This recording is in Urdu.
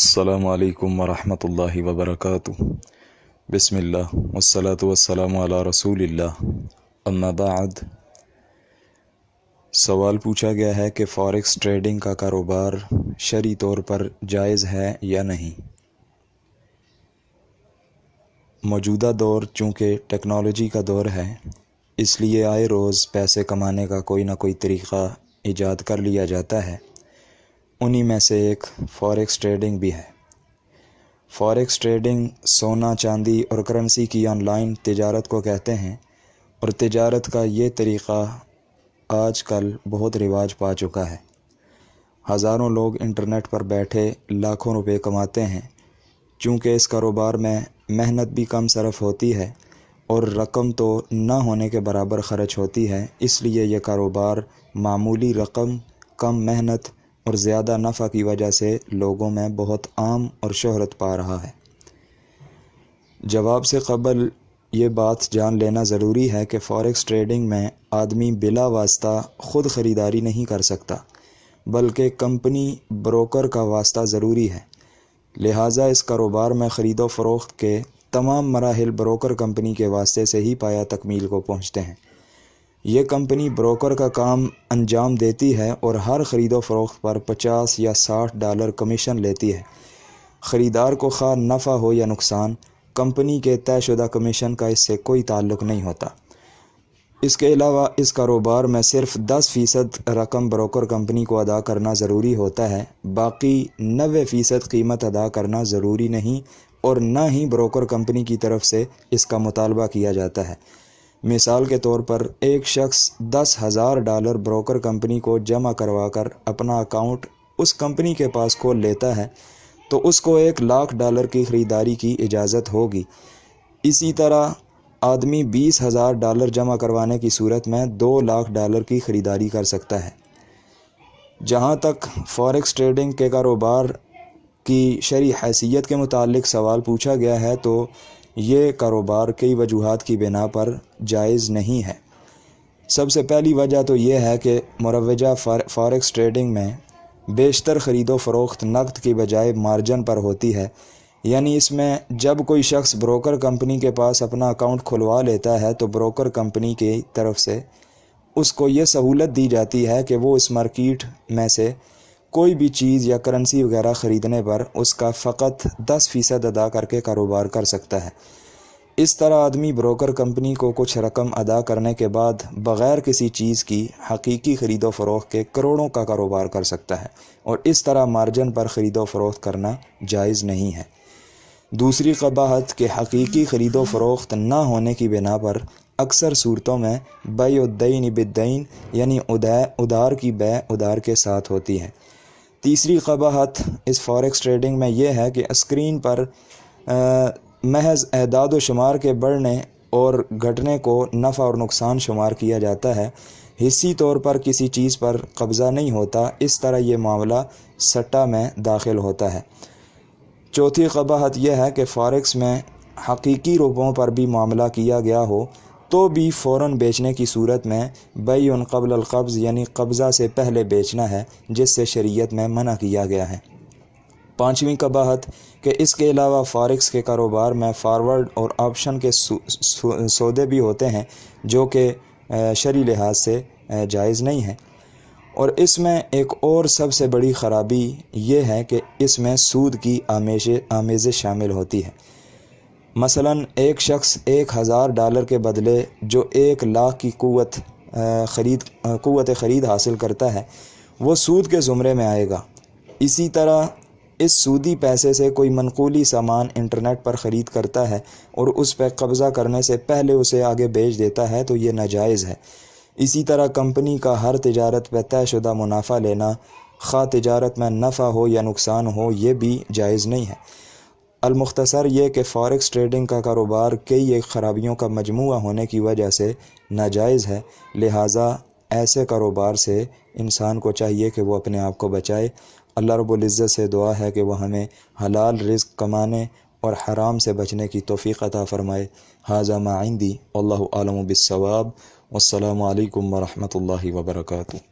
السلام علیکم ورحمۃ اللہ وبرکاتہ۔ بسم اللہ والصلاة والسلام علی رسول اللہ، اما بعد۔ سوال پوچھا گیا ہے کہ فاریکس ٹریڈنگ کا کاروبار شرعی طور پر جائز ہے یا نہیں۔ موجودہ دور چونکہ ٹیکنالوجی کا دور ہے، اس لیے آئے روز پیسے کمانے کا کوئی نہ کوئی طریقہ ایجاد کر لیا جاتا ہے۔ انہی میں سے ایک فاریکس ٹریڈنگ بھی ہے۔ فاریکس ٹریڈنگ سونا، چاندی اور کرنسی کی آن لائن تجارت کو کہتے ہیں، اور تجارت کا یہ طریقہ آج کل بہت رواج پا چکا ہے۔ ہزاروں لوگ انٹرنیٹ پر بیٹھے لاکھوں روپے کماتے ہیں۔ چونکہ اس کاروبار میں محنت بھی کم صرف ہوتی ہے اور رقم تو نہ ہونے کے برابر خرچ ہوتی ہے، اس لیے یہ کاروبار معمولی رقم، کم محنت اور زیادہ نفع کی وجہ سے لوگوں میں بہت عام اور شہرت پا رہا ہے۔ جواب سے قبل یہ بات جان لینا ضروری ہے کہ فاریکس ٹریڈنگ میں آدمی بلا واسطہ خود خریداری نہیں کر سکتا، بلکہ کمپنی بروکر کا واسطہ ضروری ہے۔ لہٰذا اس کاروبار میں خرید و فروخت کے تمام مراحل بروکر کمپنی کے واسطے سے ہی پایا تکمیل کو پہنچتے ہیں۔ یہ کمپنی بروکر کا کام انجام دیتی ہے اور ہر خرید و فروخت پر $50 یا $60 کمیشن لیتی ہے۔ خریدار کو خواہ نفع ہو یا نقصان، کمپنی کے طے شدہ کمیشن کا اس سے کوئی تعلق نہیں ہوتا۔ اس کے علاوہ اس کاروبار میں صرف 10% رقم بروکر کمپنی کو ادا کرنا ضروری ہوتا ہے، باقی 90% قیمت ادا کرنا ضروری نہیں، اور نہ ہی بروکر کمپنی کی طرف سے اس کا مطالبہ کیا جاتا ہے۔ مثال کے طور پر ایک شخص $10,000 بروکر کمپنی کو جمع کروا کر اپنا اکاؤنٹ اس کمپنی کے پاس کھول لیتا ہے تو اس کو $1,00,000 کی خریداری کی اجازت ہوگی۔ اسی طرح آدمی $20,000 جمع کروانے کی صورت میں $2,00,000 کی خریداری کر سکتا ہے۔ جہاں تک فاریکس ٹریڈنگ کے کاروبار کی شرعی حیثیت کے متعلق سوال پوچھا گیا ہے تو یہ کاروبار کئی وجوہات کی بنا پر جائز نہیں ہے۔ سب سے پہلی وجہ تو یہ ہے کہ مروجہ فاریکس ٹریڈنگ میں بیشتر خرید و فروخت نقد کی بجائے مارجن پر ہوتی ہے، یعنی اس میں جب کوئی شخص بروکر کمپنی کے پاس اپنا اکاؤنٹ کھلوا لیتا ہے تو بروکر کمپنی کی طرف سے اس کو یہ سہولت دی جاتی ہے کہ وہ اس مارکیٹ میں سے کوئی بھی چیز یا کرنسی وغیرہ خریدنے پر اس کا فقط 10% ادا کر کے کاروبار کر سکتا ہے۔ اس طرح آدمی بروکر کمپنی کو کچھ رقم ادا کرنے کے بعد بغیر کسی چیز کی حقیقی خرید و فروخت کے کروڑوں کا کاروبار کر سکتا ہے، اور اس طرح مارجن پر خرید و فروخت کرنا جائز نہیں ہے۔ دوسری قباحت کہ حقیقی خرید و فروخت نہ ہونے کی بنا پر اکثر صورتوں میں بیع الدین بالدین، یعنی ادھار کی بیع ادھار کے ساتھ ہوتی ہے۔ تیسری قباحت اس فاریکس ٹریڈنگ میں یہ ہے کہ اسکرین پر محض اعداد و شمار کے بڑھنے اور گھٹنے کو نفع اور نقصان شمار کیا جاتا ہے، حصی طور پر کسی چیز پر قبضہ نہیں ہوتا۔ اس طرح یہ معاملہ سٹہ میں داخل ہوتا ہے۔ چوتھی قباحت یہ ہے کہ فاریکس میں حقیقی روپوں پر بھی معاملہ کیا گیا ہو تو بھی فوراً بیچنے کی صورت میں بیع قبل القبض، یعنی قبضہ سے پہلے بیچنا ہے، جس سے شریعت میں منع کیا گیا ہے۔ پانچویں قباحت کہ اس کے علاوہ فاریکس کے کاروبار میں فارورڈ اور آپشن کے سودے بھی ہوتے ہیں جو کہ شرعی لحاظ سے جائز نہیں ہیں۔ اور اس میں ایک اور سب سے بڑی خرابی یہ ہے کہ اس میں سود کی آمیزش شامل ہوتی ہے۔ مثلا ایک شخص $1,000 کے بدلے جو 1,00,000 کی قوت خرید حاصل کرتا ہے، وہ سود کے زمرے میں آئے گا۔ اسی طرح اس سودی پیسے سے کوئی منقولی سامان انٹرنیٹ پر خرید کرتا ہے اور اس پہ قبضہ کرنے سے پہلے اسے آگے بیچ دیتا ہے تو یہ ناجائز ہے۔ اسی طرح کمپنی کا ہر تجارت پہ طے شدہ منافع لینا، خواہ تجارت میں نفع ہو یا نقصان ہو، یہ بھی جائز نہیں ہے۔ المختصر یہ کہ فاریکس ٹریڈنگ کا کاروبار کئی ایک خرابیوں کا مجموعہ ہونے کی وجہ سے ناجائز ہے، لہٰذا ایسے کاروبار سے انسان کو چاہیے کہ وہ اپنے آپ کو بچائے۔ اللہ رب العزت سے دعا ہے کہ وہ ہمیں حلال رزق کمانے اور حرام سے بچنے کی توفیق عطا فرمائے۔ ھذا ما عندی واللہ اعلم بالصواب، والسلام علیکم ورحمۃ اللہ وبرکاتہ۔